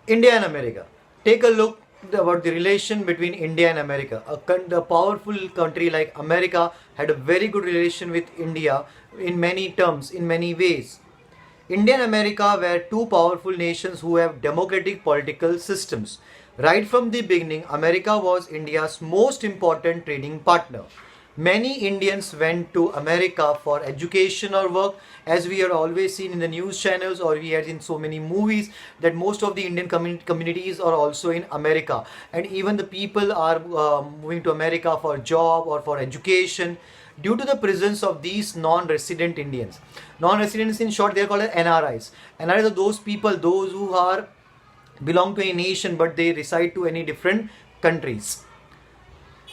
India and America. Take a look about the relation between India and America. A powerful country like America had a very good relation with India in many terms, in many ways. India and America were two powerful nations who have democratic political systems. Right from the beginning, America was India's most important trading partner. Many Indians went to America for education or work, as we are always seen in the news channels or we had in so many movies that most of the Indian communities are also in America, and even the people are moving to America for job or for education due to the presence of these non-resident Indians. Non-residents, in short, they are called as NRIs. NRIs are those people, those who are belong to a nation but they reside to any different countries.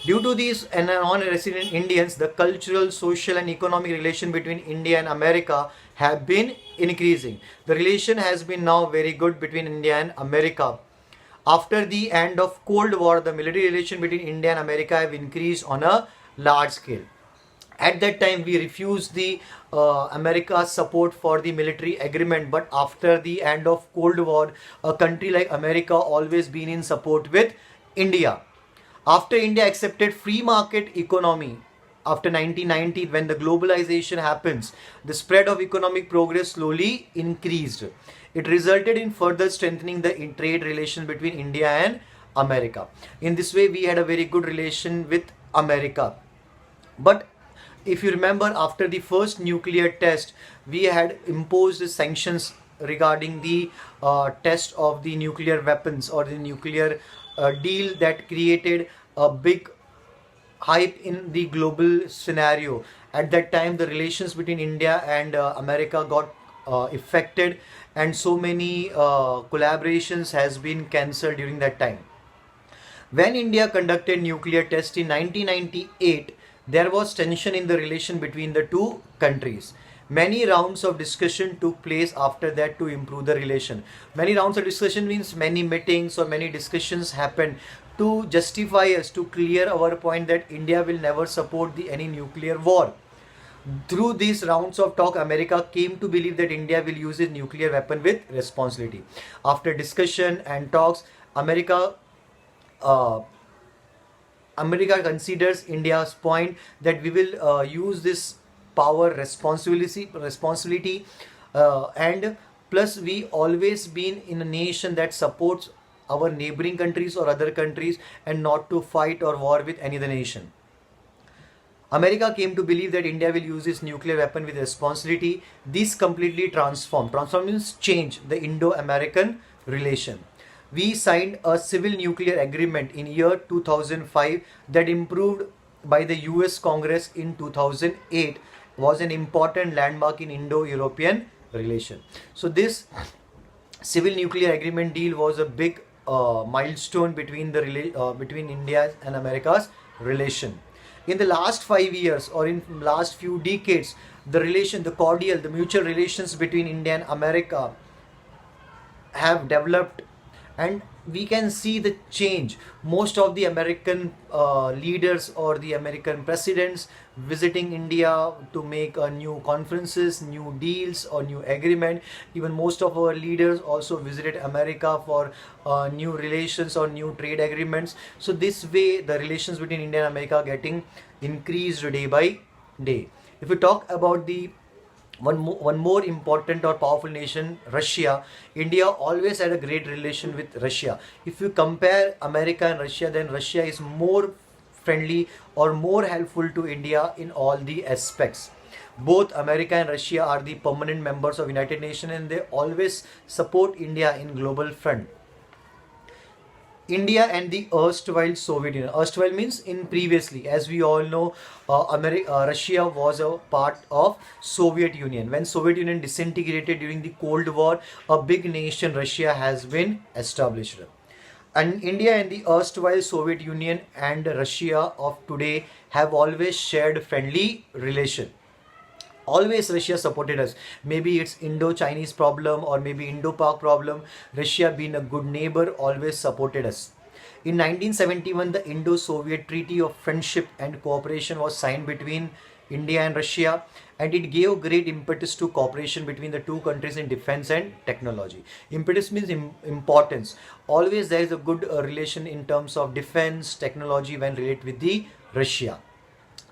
Due to these non-resident Indians, the cultural, social, and economic relation between India and America have been increasing. The relation has been now very good between India and America. After the end of Cold War, the military relation between India and America have increased on a large scale. At that time, we refused the America's support for the military agreement, but after the end of Cold War, a country like America always been in support with India. After India accepted free market economy after 1990, when the globalization happens, the spread of economic progress slowly increased. It resulted in further strengthening the trade relations between India and America. In this way, we had a very good relation with America. But if you remember, after the first nuclear test, we had imposed sanctions regarding the test of the nuclear weapons or the nuclear deal that created a big hype in the global scenario. At that time, the relations between India and America got affected, and so many collaborations has been cancelled during that time. When India conducted nuclear tests in 1998, there was tension in the relation between the two countries. Many rounds of discussion took place after that to improve the relation. Many rounds of discussion means many meetings or many discussions happened to justify us, to clear our point that India will never support any nuclear war. Through these rounds of talk, America came to believe that India will use its nuclear weapon with responsibility. After discussion and talks, uh, America considers India's point that we will use this power responsibility, and plus we always been in a nation that supports our neighboring countries or other countries and not to fight or war with any other nation. America came to believe that India will use its nuclear weapon with responsibility. This completely transformed. Transform means change the Indo-American relation. We signed a civil nuclear agreement in year 2005 that improved by the US Congress in 2008, was an important landmark in Indo-European relation. So this civil nuclear agreement deal was a big milestone between between India and America's relation. In the last 5 years or in last few decades, the mutual relations between India and America have developed, and we can see the change. Most of the American leaders or the American presidents visiting India to make new conferences, new deals or new agreement. Even most of our leaders also visited America for new relations or new trade agreements. So this way the relations between India and America are getting increased day by day. If we talk about the one more important or powerful nation, Russia. India always had a great relation with Russia. If you compare America and Russia, then Russia is more friendly or more helpful to India in all the aspects. Both America and Russia are the permanent members of United Nations, and they always support India in global front. India and the erstwhile Soviet Union. Erstwhile means in previously. As we all know, Russia was a part of Soviet Union. When Soviet Union disintegrated during the Cold War, a big nation, Russia, has been established. And India and the erstwhile Soviet Union and Russia of today have always shared friendly relation. Always Russia supported us. Maybe it's Indo-Chinese problem or maybe Indo-Pak problem. Russia, being a good neighbor, always supported us. In 1971, the Indo-Soviet Treaty of Friendship and Cooperation was signed between India and Russia, and it gave great impetus to cooperation between the two countries in defense and technology. Impetus means importance. Always there is a good relation in terms of defense technology when related with the Russia.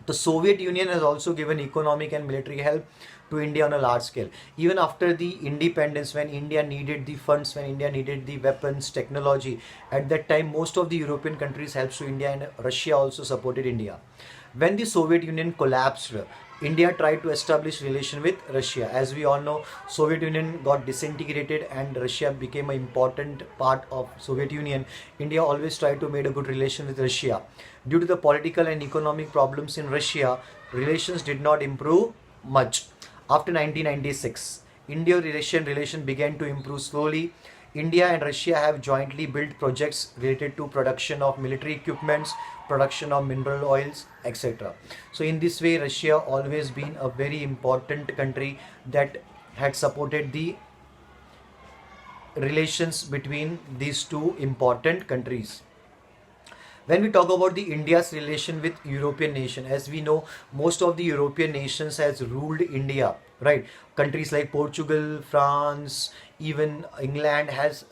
The Soviet Union has also given economic and military help to India on a large scale. Even after the independence, when India needed the funds, when India needed the weapons, technology, at that time most of the European countries helped to India, and Russia also supported India. When the Soviet Union collapsed, India tried to establish relation with Russia. As we all know, Soviet Union got disintegrated and Russia became an important part of Soviet Union. India always tried to make a good relation with Russia. Due to the political and economic problems in Russia, relations did not improve much. After 1996, India-relation began to improve slowly. India and Russia have jointly built projects related to production of military equipments, production of mineral oils, etc. So in this way, Russia always been a very important country that had supported the relations between these two important countries. When we talk about the India's relation with European nation, as we know, most of the European nations has ruled India, right? Countries like Portugal, France, even England has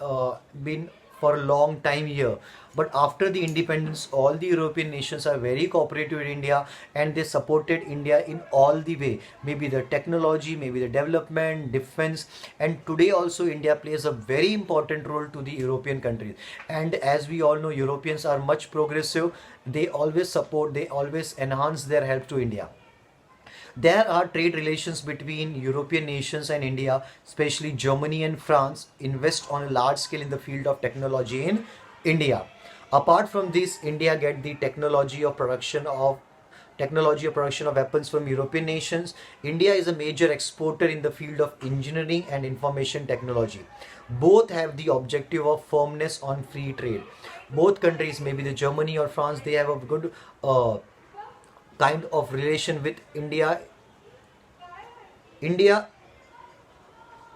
been for a long time here. But after the independence, all the European nations are very cooperative with India, and they supported India in all the way. Maybe the technology, maybe the development, defense, and today also India plays a very important role to the European countries. And as we all know, Europeans are much progressive. They always support, they always enhance their help to India. There are trade relations between European nations and India, especially Germany and France invest on a large scale in the field of technology in India. Apart from this, India get the technology of production of weapons from European nations. India is a major exporter in the field of engineering and information technology. Both have the objective of firmness on free trade. Both countries, maybe the Germany or France, they have a good kind of relation with India. India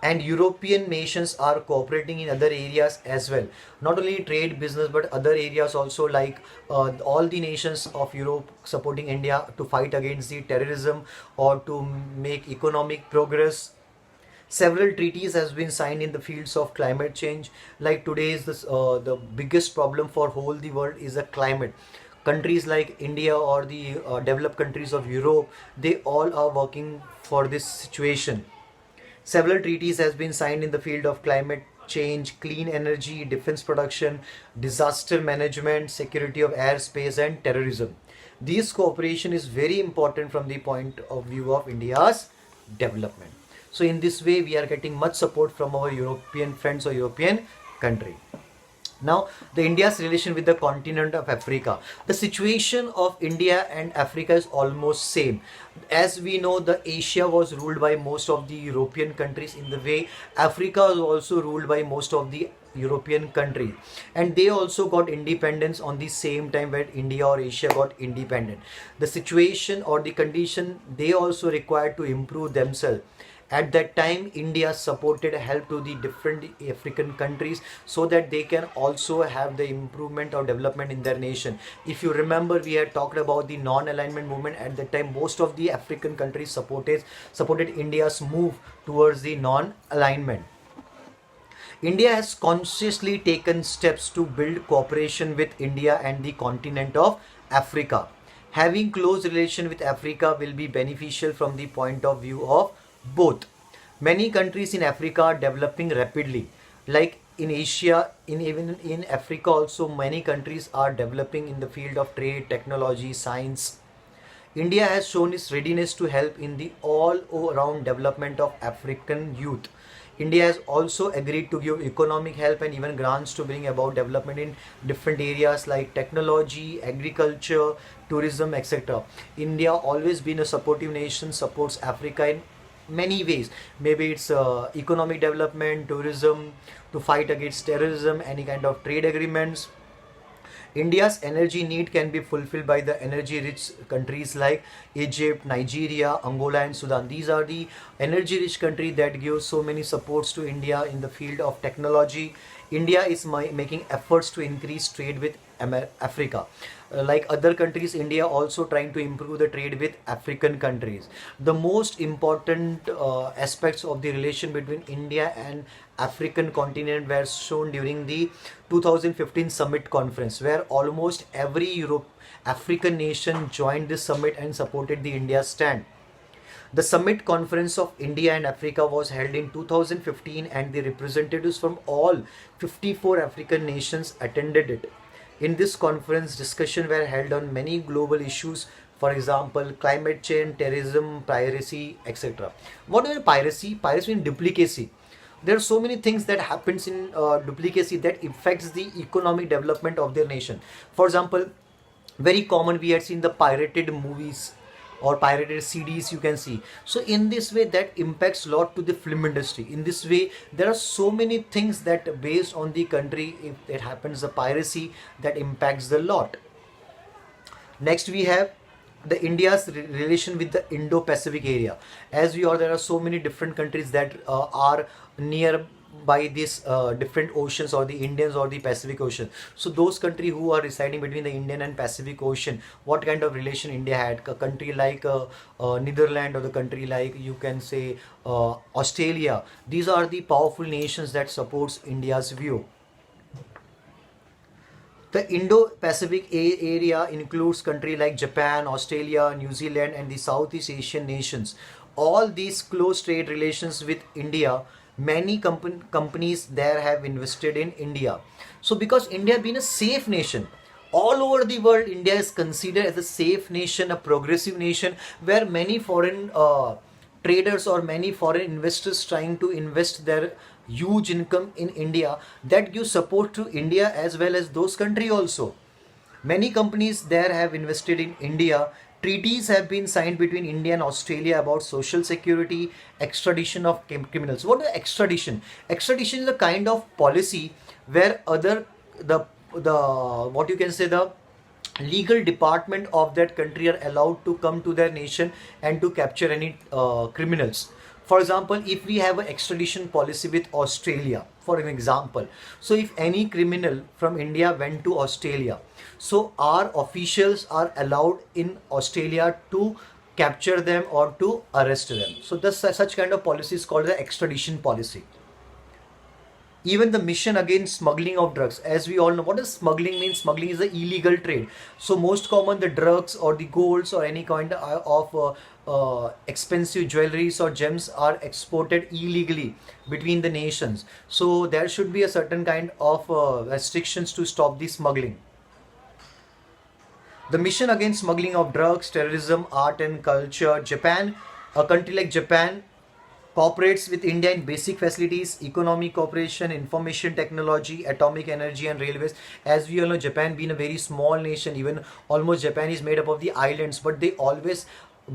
and European nations are cooperating in other areas as well. Not only trade, business, but other areas also, like all the nations of Europe supporting India to fight against the terrorism or to make economic progress. Several treaties has been signed in the fields of climate change. Like today is this, the biggest problem for whole the world is the climate. Countries like India or the developed countries of Europe, they all are working for this situation. Several treaties has been signed in the field of climate change, clean energy, defense production, disaster management, security of airspace, and terrorism. This cooperation is very important from the point of view of India's development. So in this way, we are getting much support from our European friends or European country. Now, the India's relation with the continent of Africa. The situation of India and Africa is almost same. As we know, the Asia was ruled by most of the European countries. In the way, Africa was also ruled by most of the European countries, and they also got independence on the same time when India or Asia got independent. The situation or the condition, they also required to improve themselves. At that time, India supported help to the different African countries so that they can also have the improvement or development in their nation. If you remember, we had talked about the non-alignment movement. At that time, most of the African countries supported India's move towards the non-alignment. India has consciously taken steps to build cooperation with India and the continent of Africa. Having close relation with Africa will be beneficial from the point of view of both. Many countries in Africa are developing rapidly. Like in Asia, even in Africa also, many countries are developing in the field of trade, technology, science. India has shown its readiness to help in the all-around development of African youth. India has also agreed to give economic help and even grants to bring about development in different areas like technology, agriculture, tourism, etc. India always been a supportive nation, supports Africa in many ways. Maybe it's economic development, tourism, to fight against terrorism, any kind of trade agreements. India's energy need can be fulfilled by the energy rich countries like Egypt, Nigeria, Angola and Sudan. These are the energy rich countries that give so many supports to India in the field of technology. India is making efforts to increase trade with Africa. Like other countries, India also trying to improve the trade with African countries. The most important aspects of the relation between India and African continent were shown during the 2015 summit conference, where almost every African nation joined this summit and supported the India stand. The Summit Conference of India and Africa was held in 2015, and the representatives from all 54 African nations attended it. In this conference, discussions were held on many global issues, for example, climate change, terrorism, piracy, etc. What is piracy? Piracy means duplicacy. There are so many things that happens in duplicacy that affects the economic development of their nation. For example, very common we had seen the pirated movies or pirated CDs, you can see. So in this way that impacts a lot to the film industry. In this way there are so many things that based on the country, if it happens the piracy, that impacts the lot. Next we have the India's relation with the Indo-Pacific area. As we are, there are so many different countries that are near by these different oceans, or the Indians or the Pacific Ocean. So those countries who are residing between the Indian and Pacific Ocean, what kind of relation India had? A country like Netherlands, or the country like, you can say, Australia. These are the powerful nations that supports India's view. The Indo-Pacific area includes countries like Japan, Australia, New Zealand, and the Southeast Asian nations. All these close trade relations with India, many companies there have invested in India. So because India being a safe nation, all over the world, India is considered as a safe nation, a progressive nation, where many foreign traders or many foreign investors trying to invest their huge income in India, that gives support to India as well as those countries also. Many companies there have invested in India. Treaties have been signed between India and Australia about social security, extradition of criminals. What is extradition? Extradition is a kind of policy where the what you can say, the legal department of that country are allowed to come to their nation and to capture any criminals. For example, if we have an extradition policy with Australia, for an example, so if any criminal from India went to Australia, so our officials are allowed in Australia to capture them or to arrest them. So this such kind of policy is called the extradition policy. Even the mission against smuggling of drugs, as we all know, what does smuggling mean? Smuggling is the illegal trade. So most common, the drugs or the golds or any kind of expensive jewelries or gems are exported illegally between the nations. So there should be a certain kind of restrictions to stop the smuggling. The mission against smuggling of drugs, terrorism, art and culture. Japan, a country like Japan cooperates with India in basic facilities, economic cooperation, information technology, atomic energy and railways. As we all know, Japan being a very small nation, even almost Japan is made up of the islands, but they always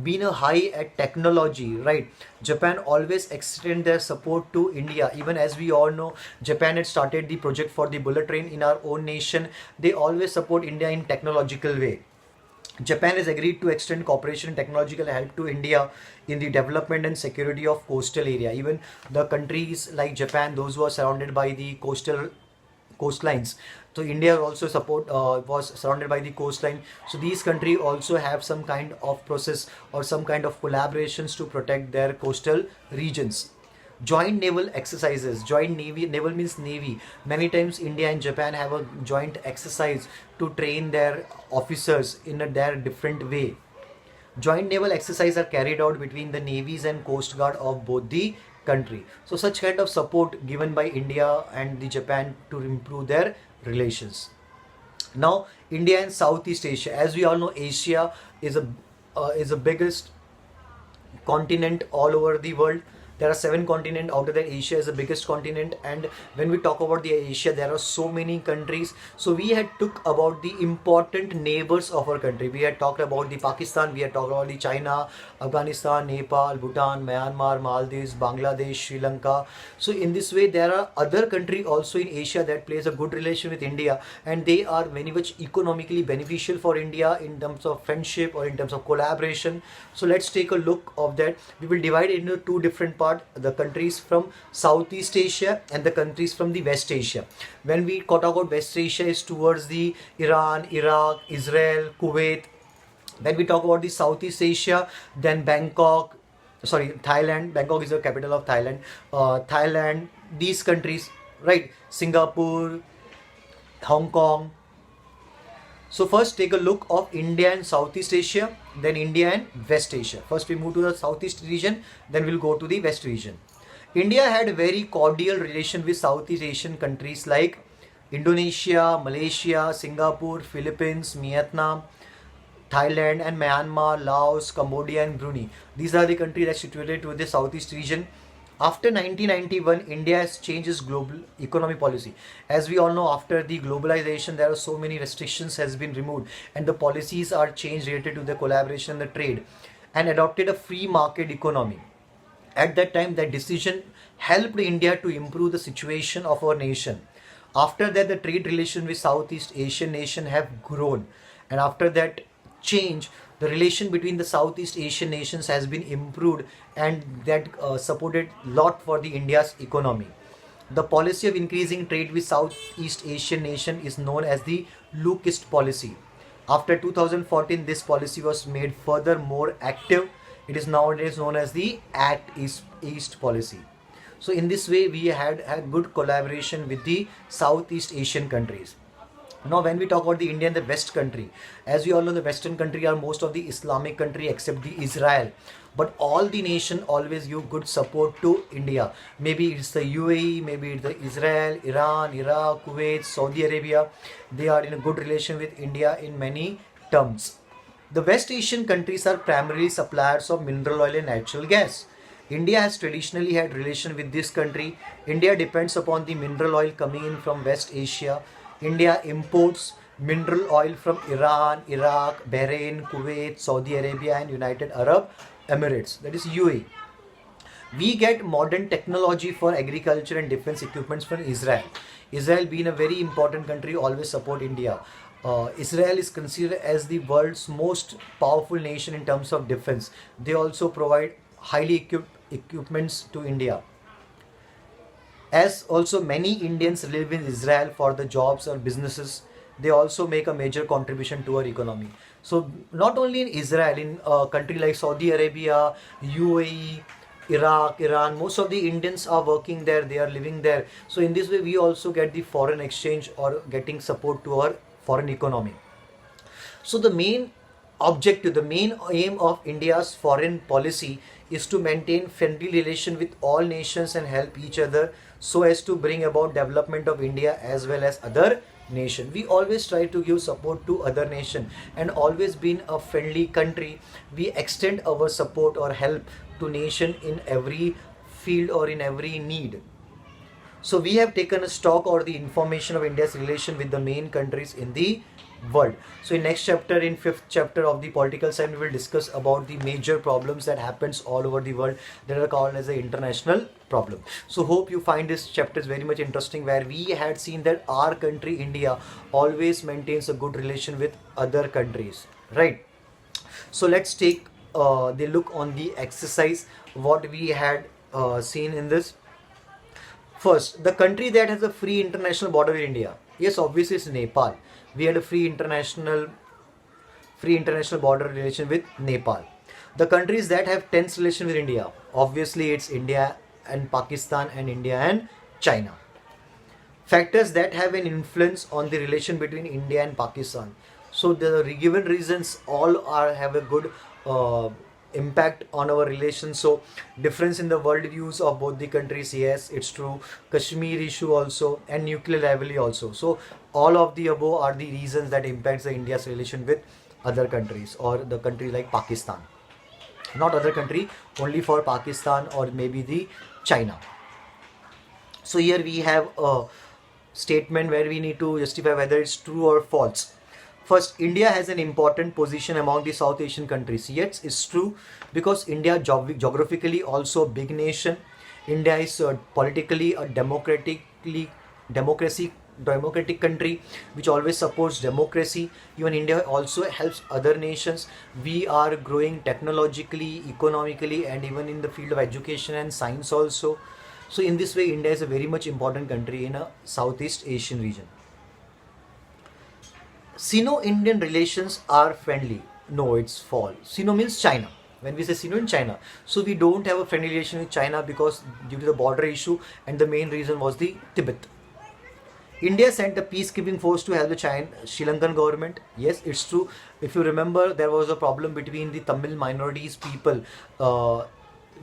been a high at technology, right? Japan always extend their support to India. Even as we all know, Japan had started the project for the bullet train in our own nation. They always support India in technological way. Japan has agreed to extend cooperation and technological help to India in the development and security of coastal area. Even the countries like Japan, those who are surrounded by the coastlines. So India also was surrounded by the coastline. So these countries also have some kind of process or some kind of collaborations to protect their coastal regions. Joint naval exercises. Joint navy, naval means navy. Many times India and Japan have a joint exercise to train their officers in their different way. Joint naval exercises are carried out between the navies and coast guard of both the country. So such kind of support given by India and the Japan to improve their relations. Now India and Southeast Asia. As we all know, Asia is a biggest continent all over the world. There are 7 continents. Out of that, Asia is the biggest continent. And when we talk about the Asia, there are so many countries. So we had took about the important neighbors of our country. We had talked about the Pakistan, we had talked about the China, Afghanistan, Nepal, Bhutan, Myanmar, Maldives, Bangladesh, Sri Lanka. So in this way, there are other countries also in Asia that plays a good relation with India, and they are very much economically beneficial for India in terms of friendship or in terms of collaboration. So let's take a look of that. We will divide it into 2 different parts. apart the countries from Southeast Asia and the countries from the West Asia. When we talk about West Asia, is towards the Iran, Iraq, Israel, Kuwait. When we talk about the Southeast Asia, then Bangkok, sorry, Thailand. Bangkok is the capital of Thailand. Thailand, these countries, right? Singapore, Hong Kong. So first take a look of India and Southeast Asia, then India and West Asia. First we move to the Southeast region, then we'll go to the West region. India had a very cordial relation with Southeast Asian countries like Indonesia, Malaysia, Singapore, Philippines, Vietnam, Thailand and Myanmar, Laos, Cambodia and Brunei. These are the countries that are situated within the Southeast region. After 1991, India has changed its global economy policy. As we all know, after the globalization, there are so many restrictions has been removed and the policies are changed related to the collaboration and the trade, and adopted a free market economy. At that time, that decision helped India to improve the situation of our nation. After that, the trade relation with Southeast Asian nation have grown, and after that change, the relation between the Southeast Asian nations has been improved, and that supported lot for the India's economy. The policy of increasing trade with Southeast Asian nation is known as the Look East policy. After 2014, this policy was made further more active. It is nowadays known as the Act East policy. So in this way, we had good collaboration with the Southeast Asian countries. Now when we talk about the India and the West country, as we all know, the Western country are most of the Islamic country except the Israel. But all the nation always give good support to India. Maybe it's the UAE, maybe it's the Israel, Iran, Iraq, Kuwait, Saudi Arabia. They are in a good relation with India in many terms. The West Asian countries are primarily suppliers of mineral oil and natural gas. India has traditionally had relation with this country. India depends upon the mineral oil coming in from West Asia. India imports mineral oil from Iran, Iraq, Bahrain, Kuwait, Saudi Arabia and United Arab Emirates, that is UAE. We get modern technology for agriculture and defense equipments from Israel. Israel being a very important country always support India. Israel is considered as the world's most powerful nation in terms of defense. They also provide highly equipped equipments to India. As also many Indians live in Israel for the jobs or businesses, they also make a major contribution to our economy. So not only in Israel, in a country like Saudi Arabia, UAE, Iraq, Iran, most of the Indians are working there, they are living there. So in this way, we also get the foreign exchange or getting support to our foreign economy. So the main objective, the main aim of India's foreign policy is to maintain friendly relation with all nations and help each other so as to bring about development of India as well as other nation. We always try to give support to other nation, and always been a friendly country. We extend our support or help to nation in every field or in every need. So we have taken a stock or the information of India's relation with the main countries in the world. So in next chapter, in 5th chapter of the political science, we will discuss about the major problems that happens all over the world that are called as the international problem. So hope you find this chapter is very much interesting, where we had seen that our country India always maintains a good relation with other countries, right? So let's take the look on the exercise what we had seen in this. First, the country that has a free international border with India. Yes, obviously it's Nepal. We had a free international border relation with Nepal. The countries that have tense relation with India, obviously it's India and Pakistan and India and China. Factors that have an influence on the relation between India and Pakistan. So the given reasons all have a good impact on our relations. So difference in the world views of both the countries, yes, it's true. Kashmir issue also, and nuclear rivalry also. So all of the above are the reasons that impacts the India's relation with other countries or the country like Pakistan. Not other country, only for Pakistan or maybe the China. So here we have a statement where we need to justify whether it's true or false. First, India has an important position among the South Asian countries. Yes, it's true, because India geographically also a big nation. India is politically a democracy democratic country which always supports democracy. Even India also helps other nations. We are growing technologically, economically, and even in the field of education and science also. So in this way, India is a very much important country in a Southeast Asian region. Sino-Indian relations are friendly. No, it's false. Sino means China. When we say Sino in China, so we don't have a friendly relation with China because due to the border issue, and the main reason was the Tibet. India sent the peacekeeping force to help the Sri Lankan government. Yes, it's true. If you remember, there was a problem between the Tamil minorities people.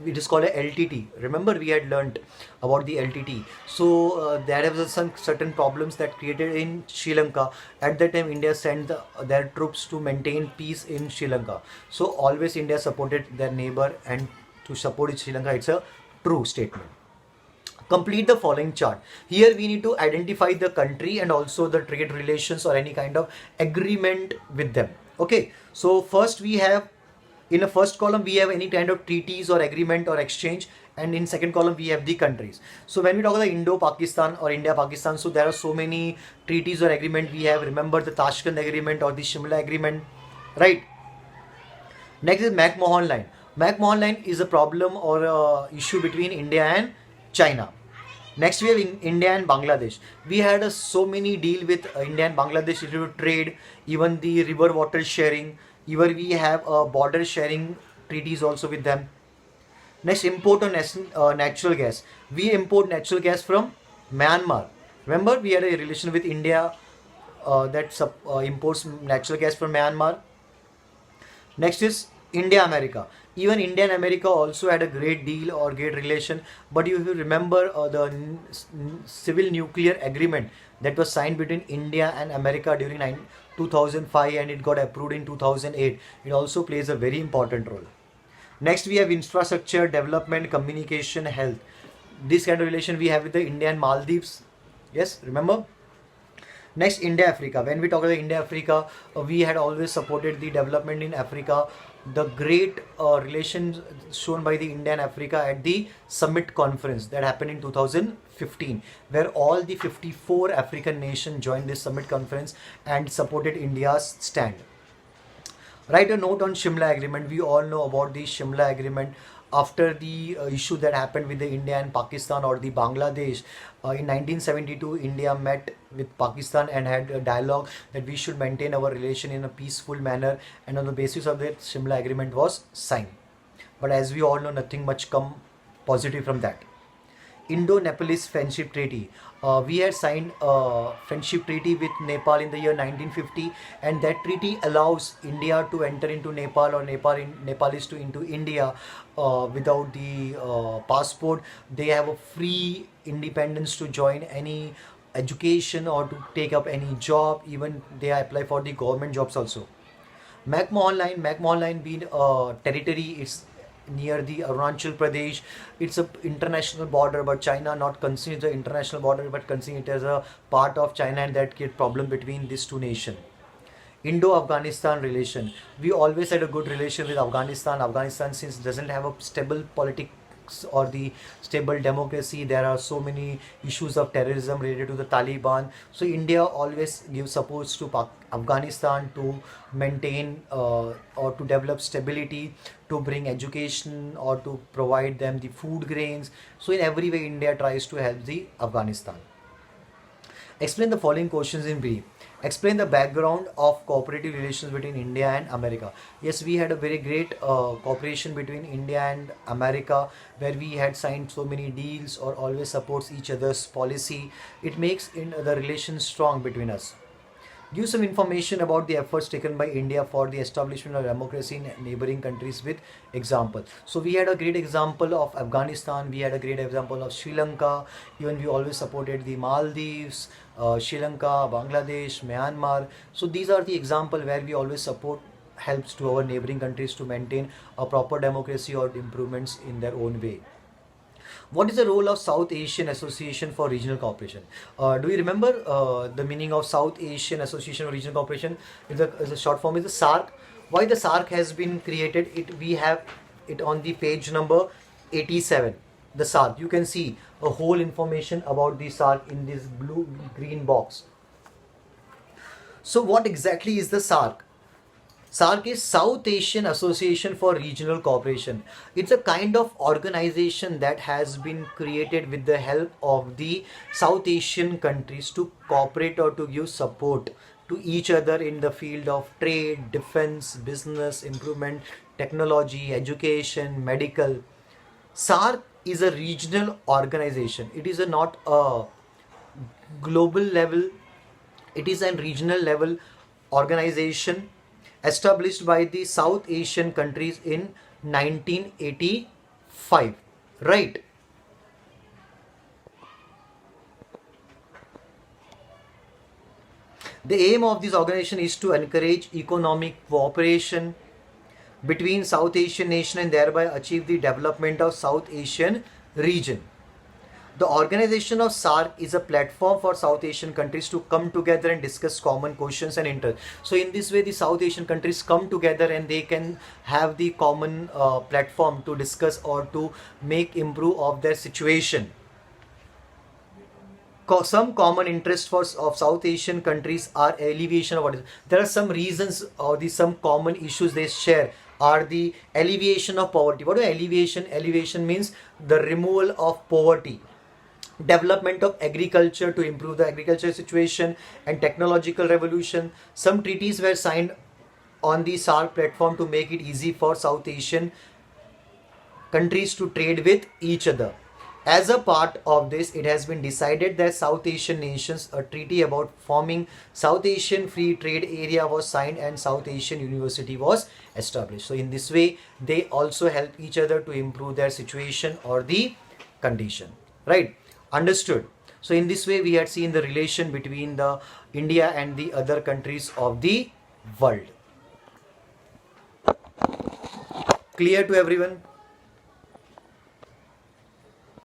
It is called a LTT. Remember, we had learnt about the LTT. So there was some certain problems that created in Sri Lanka. At that time, India sent their troops to maintain peace in Sri Lanka. So always India supported their neighbor, and to support Sri Lanka, it's a true statement. Complete the following chart. Here we need to identify the country and also the trade relations or any kind of agreement with them. Okay, so first we have, in the first column we have any kind of treaties or agreement or exchange, and in second column we have the countries. So when we talk about Indo-Pakistan or India-Pakistan, so there are so many treaties or agreement we have. Remember the Tashkent agreement or the Shimla agreement, right? Next is McMahon line. McMahon line is a problem or a issue between India and China. Next we have India and Bangladesh. We had so many deal with India and Bangladesh related to trade, even the river water sharing. Even we have border sharing treaties also with them. Next, import on natural gas. We import natural gas from Myanmar. Remember, we had a relation with India that imports natural gas from Myanmar. Next is India America. Even India and America also had a great deal or great relation. But if you remember the civil nuclear agreement that was signed between India and America during 2005 and it got approved in 2008, it also plays a very important role. Next we have infrastructure, development, communication, health. This kind of relation we have with the India and Maldives. Yes, remember? Next, India Africa. When we talk about India Africa, we had always supported the development in Africa. The great relations shown by the India and Africa at the summit conference that happened in 2015, where all the 54 African nations joined this summit conference and supported India's stand. Write a note on Shimla agreement. We all know about the Shimla agreement. After the issue that happened with the India and Pakistan or the Bangladesh, in 1972 India met with Pakistan and had a dialogue that we should maintain our relation in a peaceful manner, and on the basis of that Shimla agreement was signed. But as we all know, nothing much come positive from that. Indo-Nepalese Friendship Treaty. We had signed a friendship treaty with Nepal in the year 1950, and that treaty allows India to enter into Nepal or Nepalese to into India without the passport. They have a free independence to join any education or to take up any job. Even they apply for the government jobs also. McMahon line being a territory, it's near the Arunachal Pradesh. It's a international border, but China not consider the international border, but consider it as a part of China, and that create problem between these two nations. Indo-Afghanistan relation. We always had a good relation with Afghanistan. Afghanistan, since doesn't have a stable politics or the stable democracy, there are so many issues of terrorism related to the Taliban. So India always gives support to Afghanistan to maintain or to develop stability, to bring education or to provide them the food grains. So in every way India tries to help the Afghanistan. Explain the following questions in brief. Explain the background of cooperative relations between India and America. Yes, we had a very great cooperation between India and America, where we had signed so many deals or always supports each other's policy. It makes the relations strong between us. Give some information about the efforts taken by India for the establishment of democracy in neighboring countries with example. So we had a great example of Afghanistan, we had a great example of Sri Lanka, even we always supported the Maldives, Sri Lanka, Bangladesh, Myanmar. So these are the example where we always support helps to our neighboring countries to maintain a proper democracy or improvements in their own way. What is the role of South Asian Association for Regional Cooperation? Do you remember the meaning of South Asian Association for Regional Cooperation? The short form is the SAARC. Why the SAARC has been created? We have it on the page number 87. the SARC. You can see a whole information about the SARC in this blue green box. So what exactly is the SARC? SARC is South Asian Association for Regional Cooperation. It's a kind of organization that has been created with the help of the South Asian countries to cooperate or to give support to each other in the field of trade, defense, business, improvement, technology, education, medical. SARC is a regional organization. It is not a global level, it is a regional level organization established by the South Asian countries in 1985. Right. The aim of this organization is to encourage economic cooperation between South Asian nations and thereby achieve the development of South Asian region. The organization of SARC is a platform for South Asian countries to come together and discuss common questions and interests. So in this way, the South Asian countries come together and they can have the common platform to discuss or to make improve of their situation. Some common interests of South Asian countries are alleviation of what is. There are some reasons or some common issues they share are the alleviation of poverty. What is alleviation? Alleviation means the removal of poverty, development of agriculture to improve the agriculture situation, and technological revolution. Some treaties were signed on the SARC platform to make it easy for South Asian countries to trade with each other. As a part of this, it has been decided that South Asian nations, a treaty about forming South Asian Free Trade Area was signed and South Asian University was established. So in this way, they also help each other to improve their situation or the condition. Right? Understood. So in this way, we had seen the relation between the India and the other countries of the world. Clear to everyone?